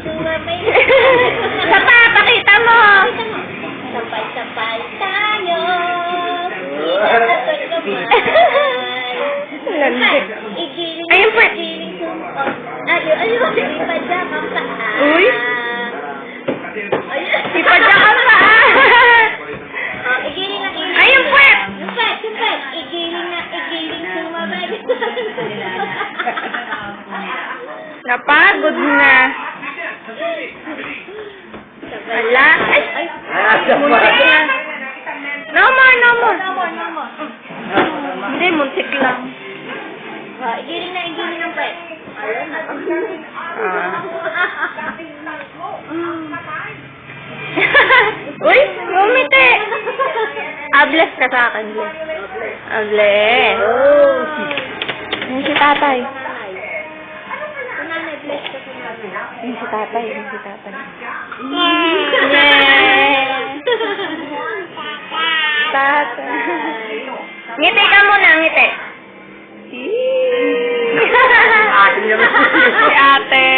sumabay. Sapa, pakita mo. Sabay-sabay tayo. At pagkamay. Igiling, Ayun po. igiling ayun, ipadya ka pa. Uy. Ipadya ka pa. Igiling na igiling. Ayun po. Yung pet. Igiling na igiling sumabay. Napagod na. Ala. Ay. Muntik na. No more. No more. Hindi, muntik lang. Igiling na igiling ng pet. Uy, umiti. Bless ka sa akin, bless. Bless. Yung si tatay. Nanay, bless ka sa nanay. Yung si tatay. Tatay. Ngiti ka muna, ngiti. Si ate.